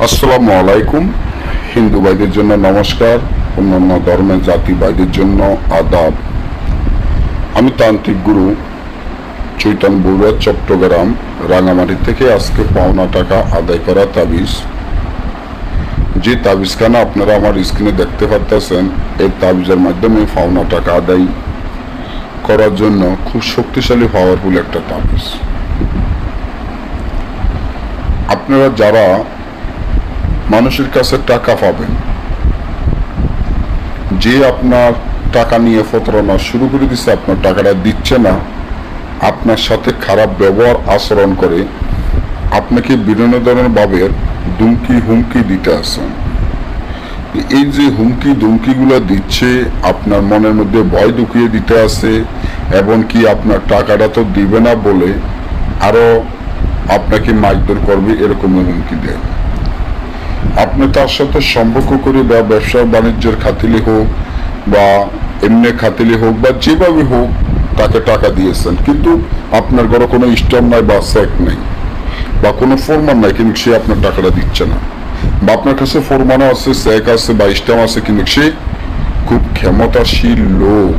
আসসালামু আলাইকুম। হিন্দু ভাইদের জন্য নমস্কার, অন্যান্য ধর্মের জাতি ভাইদের জন্য আদাব। আমি তান্ত্রিক গুরু চৈতন্য বড়ুয়া, চট্টগ্রাম রাঙামাটি থেকে আজকে পাওনা টাকা আদায় করা তাবিজ, যে তাবিজখানা আপনারা আমার স্ক্রিনে দেখতে পাচ্ছেন, এই তাবিজের মাধ্যমে পাওনা টাকা আদায় করার জন্য খুব শক্তিশালী পাওয়ারফুল একটা তাবিজ। আপনারা যারা মানুষের কাছে টাকা পাবেন, যে আপনার টাকা নিয়ে প্রতারণা শুরু করে দিচ্ছে, আপনার টাকাটা দিচ্ছে না, আপনার সাথে খারাপ ব্যবহার আচরণ করে, আপনাকে বিভিন্ন ধরনের ভাবে হুমকি দিতে আসেন। এই যে দুমকিগুলো দিচ্ছে, আপনার মনের মধ্যে ভয় ঢুকিয়ে দিতে আসে, এবং কি আপনার টাকাটা তো দিবে না বলে আরো আপনাকে মারধর করবে, এরকম হুমকি দেয়। আপনি তার সাথে সম্পর্ক করে বা ব্যবসা বাণিজ্যের খাতিলে হোক বা এমনি খাতিলে হোক বা যেভাবে হোক তাকে টাকা দিয়েছেন, কিন্তু আপনার ঘরে কোনো স্ট্যাম্প নাই বা চেক নাই বা কোনো ফরমান নাই, কিন্তু সে আপনার টাকাটা দিচ্ছে না। বা আপনার কাছে ফরমানও আছে, চেক আছে বা স্ট্যাম্প আছে, কিন্তু সে খুব ক্ষমতাশীল লোক,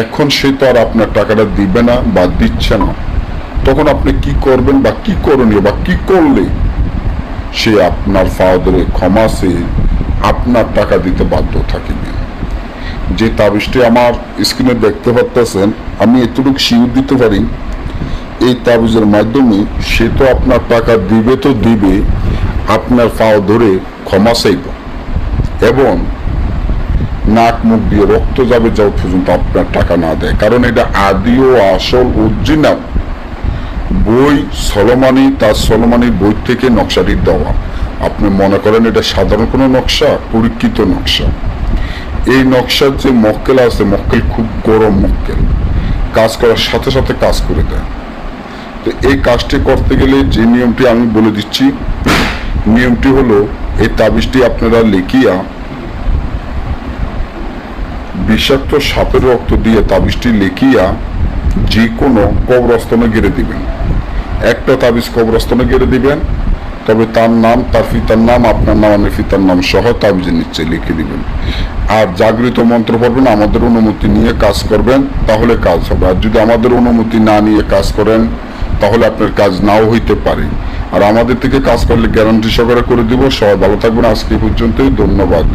এখন সে তো আর আপনার টাকাটা দিবে না বা দিচ্ছে না। তখন আপনি কি করবেন বা কি করণীয় বা কি করলে সে আপনার পাও ধরে ক্ষমা চেয়ে আপনার টাকা দিতে বাধ্য থাকিবে? যে তাবিজটি আমার স্ক্রিনে দেখতে পাচ্ছেন, আমি এতটুকু শিওর দিতে পারি, এই তাবিজের মাধ্যমে সে তো আপনার টাকা দিবে তো দিবে, আপনার পাও ধরে ক্ষমা চাইব এবং নাক মুখ দিয়ে রক্ত যাবে যাও পর্যন্ত আপনার টাকা না দেয়। কারণ এটা আদি ও আসল অরিজিনাল বই সলোমানি, তার সলোমানির বই থেকে নকশাটি দেওয়া। আপনি মনে করেন এটা সাধারণ কোনো নকশা? পরীক্ষিত নকশা। এই নকশার যে মক্কেল আছে, মক্কেল খুব গরম মক্কেল, কাজ করার সাথে সাথে কাজ করে দেয়। তো এই কাজটি করতে গেলে যে নিয়মটি আমি বলে দিচ্ছি, নিয়মটি হলো, এই তাবিজটি আপনারা লিখিয়া বিষাক্ত সাপের রক্ত দিয়ে তাবিজটি লিখিয়া যে কোনো কবরস্থানে গেড়ে দিবেন। একটা তাবিজ কবরস্থানে গেড়ে দিবেন, তবে তার নাম, তার পিতার নাম, আপনার নাম, আমার পিতার নাম সহ তাবিজের নিচে লিখে দিবেন। আর জাগৃত মন্ত্র পড়বেন, আমাদের অনুমতি নিয়ে কাজ করবেন, তাহলে কাজ হবে। আর যদি আমাদের অনুমতি না নিয়ে কাজ করেন, তাহলে আপনার কাজ নাও হইতে পারে। আর আমাদের থেকে কাজ করলে গ্যারান্টি সহকারে করে দিব। সবাই ভালো থাকবেন। আজকে পর্যন্তই, ধন্যবাদ।